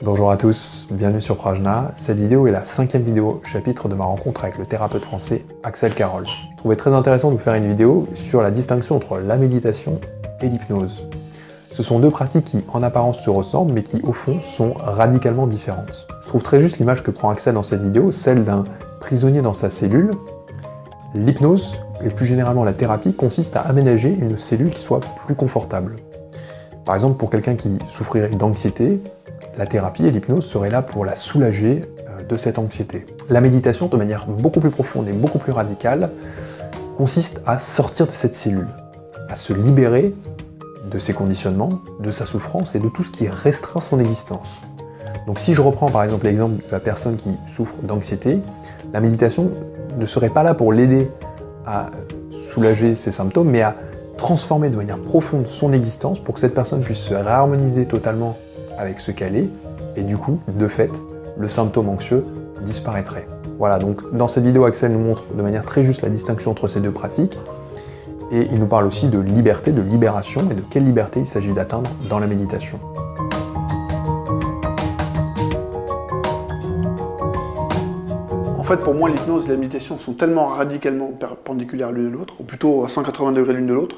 Bonjour à tous, bienvenue sur Prajna. Cette vidéo est la 5e vidéo chapitre de ma rencontre avec le thérapeute français Axel Carol. Je trouvais très intéressant de vous faire une vidéo sur la distinction entre la méditation et l'hypnose. Ce sont deux pratiques qui en apparence se ressemblent mais qui au fond sont radicalement différentes. Je trouve très juste l'image que prend Axel dans cette vidéo, celle d'un prisonnier dans sa cellule. L'hypnose, et plus généralement la thérapie, consiste à aménager une cellule qui soit plus confortable. Par exemple, pour quelqu'un qui souffrirait d'anxiété, la thérapie et l'hypnose seraient là pour la soulager de cette anxiété. La méditation, de manière beaucoup plus profonde et beaucoup plus radicale, consiste à sortir de cette cellule, à se libérer de ses conditionnements, de sa souffrance et de tout ce qui restreint son existence. Donc si je reprends par exemple l'exemple de la personne qui souffre d'anxiété, la méditation ne serait pas là pour l'aider à soulager ses symptômes, mais à transformer de manière profonde son existence pour que cette personne puisse se réharmoniser totalement avec ce qu'elle est, et du coup, de fait, le symptôme anxieux disparaîtrait. Voilà, donc dans cette vidéo, Axel nous montre de manière très juste la distinction entre ces deux pratiques, et il nous parle aussi de liberté, de libération, et de quelle liberté il s'agit d'atteindre dans la méditation. En fait, pour moi, l'hypnose et la méditation sont tellement radicalement perpendiculaires l'une de l'autre, ou plutôt à 180 degrés l'une de l'autre,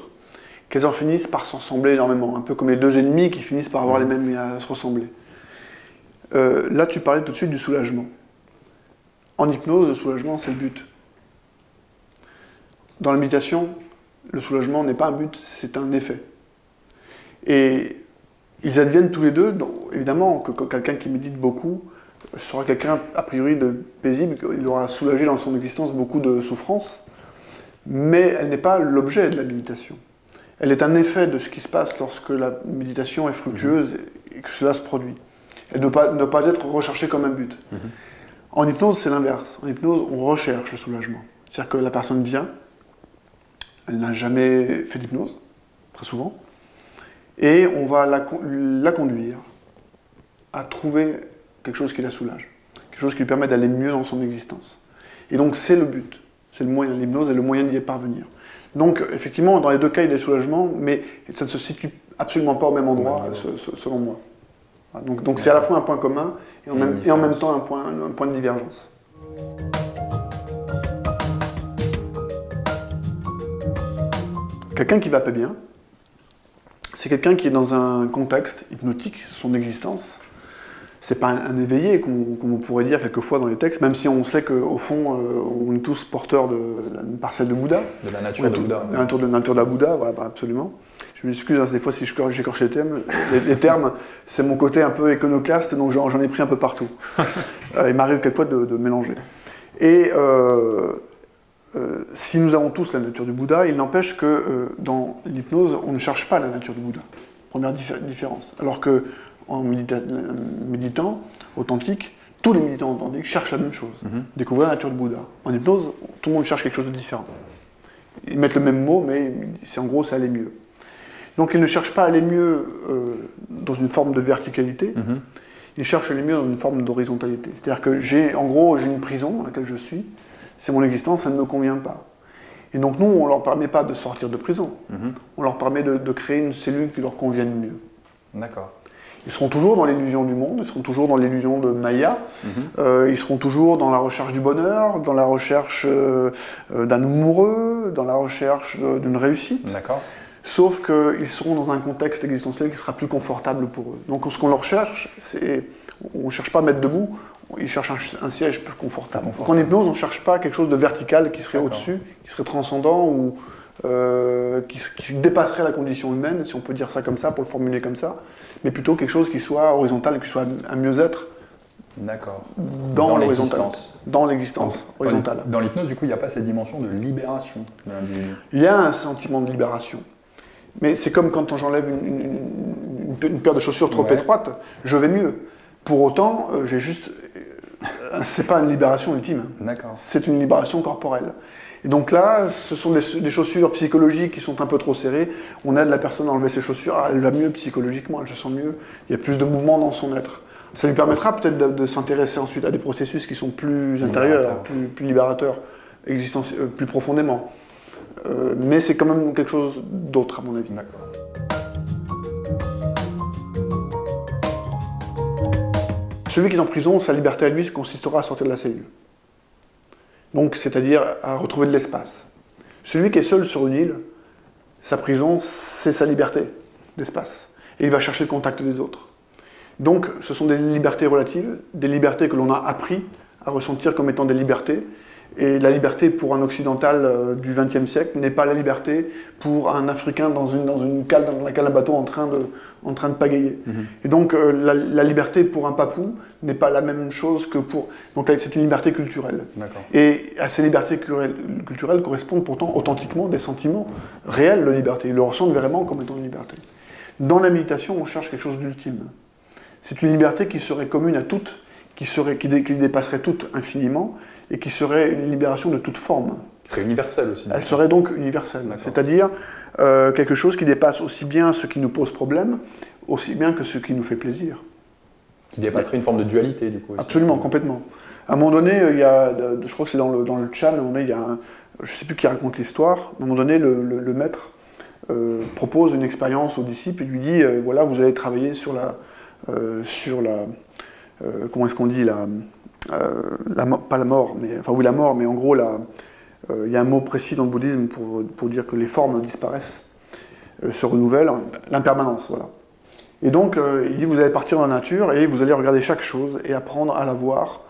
qu'elles en finissent par s'ensembler énormément, un peu comme les deux ennemis qui finissent par avoir les mêmes et à se ressembler. Là, tu parlais tout de suite du soulagement. En hypnose, le soulagement, c'est le but. Dans la méditation, le soulagement n'est pas un but, c'est un effet. Et ils adviennent tous les deux, donc, évidemment, que quelqu'un qui médite beaucoup sera quelqu'un, a priori, de paisible, il aura soulagé dans son existence beaucoup de souffrances, mais elle n'est pas l'objet de la méditation. Elle est un effet de ce qui se passe lorsque la méditation est fructueuse et que cela se produit. Elle ne doit pas être recherchée comme un but. En hypnose, c'est l'inverse. En hypnose, on recherche le soulagement. C'est-à-dire que la personne vient, elle n'a jamais fait d'hypnose, très souvent, et on va la conduire à trouver quelque chose qui la soulage, quelque chose qui lui permet d'aller mieux dans son existence. Et donc c'est le but, c'est le moyen, l'hypnose est le moyen d'y parvenir. Donc, effectivement, dans les deux cas, il y a des soulagements, mais ça ne se situe absolument pas au même endroit, selon moi. Donc c'est à la fois un point commun et en même temps un point de divergence. Quelqu'un qui va pas bien, c'est quelqu'un qui est dans un contexte hypnotique, son existence. C'est pas un éveillé, comme on pourrait dire quelquefois dans les textes, même si on sait qu'au fond, on est tous porteurs d'une parcelle de Bouddha. De la nature de Bouddha. De la nature de Bouddha, voilà, absolument. Je m'excuse des fois si j'écorche les termes, c'est mon côté un peu iconoclaste, donc j'en ai pris un peu partout. Il m'arrive quelquefois de mélanger. Et si nous avons tous la nature du Bouddha, il n'empêche que dans l'hypnose, on ne cherche pas la nature du Bouddha. Première différence. Alors que en méditant authentique, tous les méditants authentiques cherchent la même chose, découvrir la nature du Bouddha. En hypnose, tout le monde cherche quelque chose de différent. Ils mettent le même mot, mais en gros, c'est aller mieux. Donc ils ne cherchent pas à aller mieux dans une forme de verticalité, ils cherchent à aller mieux dans une forme d'horizontalité. C'est-à-dire que j'ai une prison dans laquelle je suis, c'est mon existence, ça ne me convient pas. Et donc nous, on ne leur permet pas de sortir de prison, on leur permet de créer une cellule qui leur convienne mieux. D'accord. Ils seront toujours dans l'illusion du monde, ils seront toujours dans l'illusion de Maya, ils seront toujours dans la recherche du bonheur, dans la recherche d'un amoureux, dans la recherche d'une réussite. D'accord. Sauf qu'ils seront dans un contexte existentiel qui sera plus confortable pour eux. Donc ce qu'on leur cherche, on ne cherche pas à mettre debout, ils cherchent un siège plus confortable. Donc en hypnose, on ne cherche pas quelque chose de vertical qui serait au-dessus, qui serait transcendant ou qui dépasserait la condition humaine, si on peut dire ça comme ça, pour le formuler comme ça, mais plutôt quelque chose qui soit horizontal, qui soit un mieux-être dans l'existence horizontale. Dans l'hypnose, du coup, il n'y a pas cette dimension de libération de l'individu. Il y a un sentiment de libération. Mais c'est comme quand j'enlève une paire de chaussures trop étroite, je vais mieux. Pour autant, c'est pas une libération ultime. C'est une libération corporelle. Et donc là, ce sont des chaussures psychologiques qui sont un peu trop serrées. On aide la personne à enlever ses chaussures, elle va mieux psychologiquement, elle se sent mieux. Il y a plus de mouvement dans son être. Ça lui permettra peut-être de s'intéresser ensuite à des processus qui sont plus intérieurs, plus libérateurs, plus profondément. Mais c'est quand même quelque chose d'autre, à mon avis. Celui qui est en prison, sa liberté à lui consistera à sortir de la cellule. Donc, c'est-à-dire à retrouver de l'espace. Celui qui est seul sur une île, sa prison, c'est sa liberté d'espace. Et il va chercher le contact des autres. Donc, ce sont des libertés relatives, des libertés que l'on a appris à ressentir comme étant des libertés. Et la liberté pour un occidental du XXe siècle n'est pas la liberté pour un Africain dans une cale dans laquelle un bateau est en train de pagayer. Et donc la liberté pour un Papou n'est pas la même chose que pour... Donc c'est une liberté culturelle. Et à ces libertés culturelles correspondent pourtant authentiquement des sentiments réels de liberté. Ils le ressentent vraiment comme étant une liberté. Dans la méditation, on cherche quelque chose d'ultime. C'est une liberté qui serait commune à toutes, qui dépasserait toutes infiniment, et qui serait une libération de toute forme. Qui serait universelle aussi. Elle serait donc universelle, c'est-à-dire quelque chose qui dépasse aussi bien ce qui nous pose problème, aussi bien que ce qui nous fait plaisir. Qui dépasserait une forme de dualité, du coup. Aussi. Absolument, complètement. À un moment donné, il y a, je crois que c'est dans le Chan, il y a je ne sais plus qui raconte l'histoire, à un moment donné, le maître propose une expérience aux disciples et lui dit, voilà, vous allez travailler sur la comment est-ce qu'on dit, pas la mort, mais, enfin oui la mort, mais en gros il y a un mot précis dans le bouddhisme pour dire que les formes disparaissent, se renouvellent, l'impermanence, voilà. Et donc il dit vous allez partir dans la nature et vous allez regarder chaque chose et apprendre à la voir,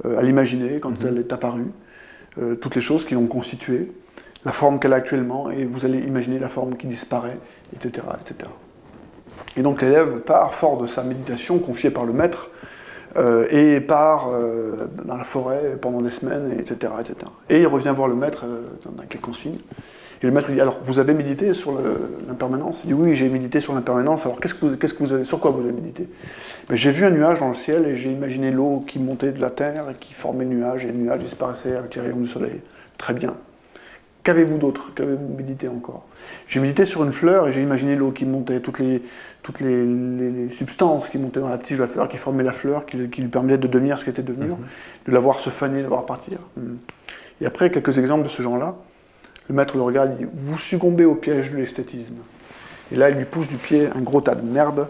à l'imaginer quand elle est apparue, toutes les choses qui l'ont constituée, la forme qu'elle a actuellement, et vous allez imaginer la forme qui disparaît, etc. etc. Et donc l'élève part fort de sa méditation confiée par le maître, et part dans la forêt pendant des semaines, etc., etc. Et il revient voir le maître dans quelques consignes. Et le maître lui dit, alors, vous avez médité sur l'impermanence? Il dit, oui, j'ai médité sur l'impermanence. Alors, sur quoi vous avez médité? Ben, j'ai vu un nuage dans le ciel et j'ai imaginé l'eau qui montait de la terre et qui formait le nuage, et le nuage disparaissait avec les rayons du soleil. Très bien. Qu'avez-vous d'autre? Qu'avez-vous médité encore? J'ai médité sur une fleur et j'ai imaginé l'eau qui montait, toutes les substances qui montaient dans la tige de la fleur, qui formaient la fleur, qui lui permettaient de devenir ce qu'elle était devenue, de la voir se faner, de la voir partir. Et après, quelques exemples de ce genre-là, le maître le regarde et dit « Vous succombez au piège de l'esthétisme ». Et là, il lui pousse du pied un gros tas de merde.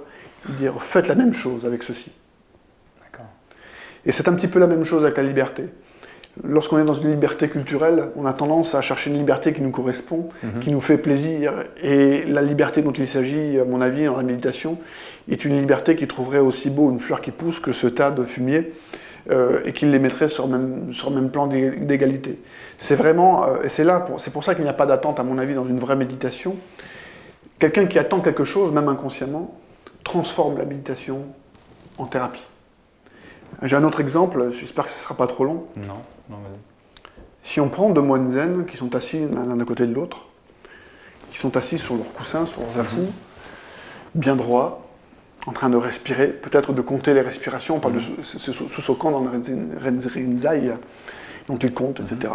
Il dit « Faites la même chose avec ceci ». Et c'est un petit peu la même chose avec la liberté. Lorsqu'on est dans une liberté culturelle, on a tendance à chercher une liberté qui nous correspond, qui nous fait plaisir. Et la liberté dont il s'agit, à mon avis, dans la méditation, est une liberté qui trouverait aussi beau une fleur qui pousse que ce tas de fumier, et qui les mettrait sur le même plan d'égalité. C'est vraiment, et c'est pour ça qu'il n'y a pas d'attente, à mon avis, dans une vraie méditation. Quelqu'un qui attend quelque chose, même inconsciemment, transforme la méditation en thérapie. J'ai un autre exemple, j'espère que ce ne sera pas trop long. Non, vas-y. Si on prend deux moines zen qui sont assis l'un à côté de l'autre, qui sont assis sur leurs coussins, sur leurs afous, bien droits, en train de respirer, peut-être de compter les respirations, on parle de Susokan dans le Renzai, dont ils comptent, etc.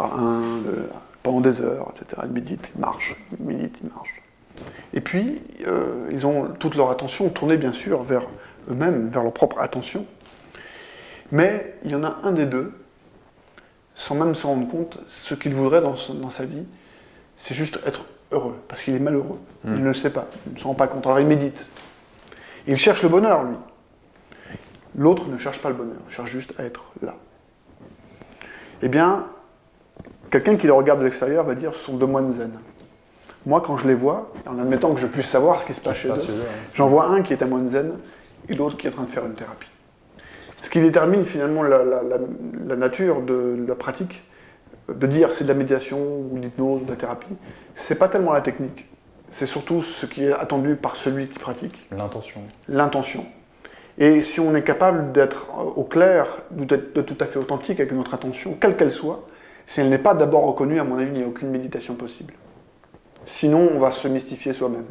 Pendant des heures, etc. Ils méditent, ils marchent, ils méditent, ils marchent. Et puis, ils ont toute leur attention tournée, bien sûr, vers eux-mêmes, vers leur propre attention. Mais il y en a un des deux, sans même se rendre compte, ce qu'il voudrait dans sa vie, c'est juste être heureux, parce qu'il est malheureux. Il ne le sait pas, il ne se rend pas compte. Alors il médite. Il cherche le bonheur, lui. L'autre ne cherche pas le bonheur, il cherche juste à être là. Eh bien, quelqu'un qui les regarde de l'extérieur va dire ce sont deux moines zen. Moi, quand je les vois, en admettant que je puisse savoir ce qui se passe chez eux, j'en vois un qui est un moine zen et l'autre qui est en train de faire une thérapie. Ce qui détermine finalement la nature de la pratique, de dire c'est de la méditation ou de l'hypnose ou de la thérapie, c'est pas tellement la technique, c'est surtout ce qui est attendu par celui qui pratique. L'intention. L'intention. Et si on est capable d'être au clair, d'être tout à fait authentique avec notre attention, quelle qu'elle soit, si elle n'est pas d'abord reconnue, à mon avis, il n'y a aucune méditation possible. Sinon, on va se mystifier soi-même.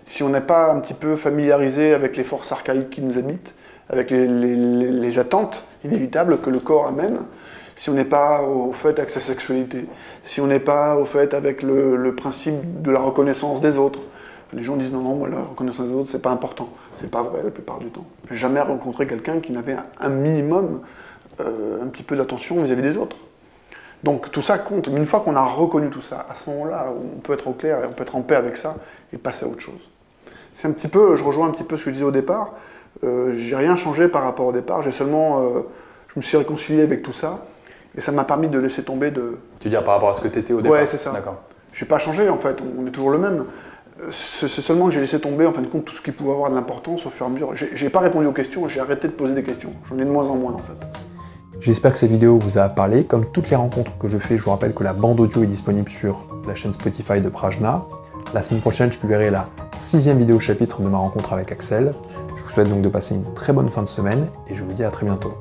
Si on n'est pas un petit peu familiarisé avec les forces archaïques qui nous habitent, avec les attentes inévitables que le corps amène, si on n'est pas au fait avec sa sexualité, si on n'est pas au fait avec le principe de la reconnaissance des autres. Les gens disent non, moi la reconnaissance des autres, c'est pas important. C'est pas vrai la plupart du temps. J'ai jamais rencontré quelqu'un qui n'avait un minimum, un petit peu d'attention vis-à-vis des autres. Donc tout ça compte. Mais une fois qu'on a reconnu tout ça, à ce moment-là, on peut être au clair et on peut être en paix avec ça et passer à autre chose. C'est un petit peu, je rejoins un petit peu ce que je disais au départ, J'ai rien changé par rapport au départ, j'ai seulement, je me suis réconcilié avec tout ça, et ça m'a permis de laisser tomber de... Tu veux dire par rapport à ce que tu étais au départ? Ouais, c'est ça. D'accord. J'ai pas changé en fait, on est toujours le même. C'est seulement que j'ai laissé tomber en fin de compte tout ce qui pouvait avoir de l'importance au fur et à mesure. J'ai pas répondu aux questions, j'ai arrêté de poser des questions. J'en ai de moins en moins en fait. J'espère que cette vidéo vous a parlé. Comme toutes les rencontres que je fais, je vous rappelle que la bande audio est disponible sur la chaîne Spotify de Prajna. La semaine prochaine, je publierai la 6e vidéo chapitre de ma rencontre avec Axel. Je vous souhaite donc de passer une très bonne fin de semaine et je vous dis à très bientôt.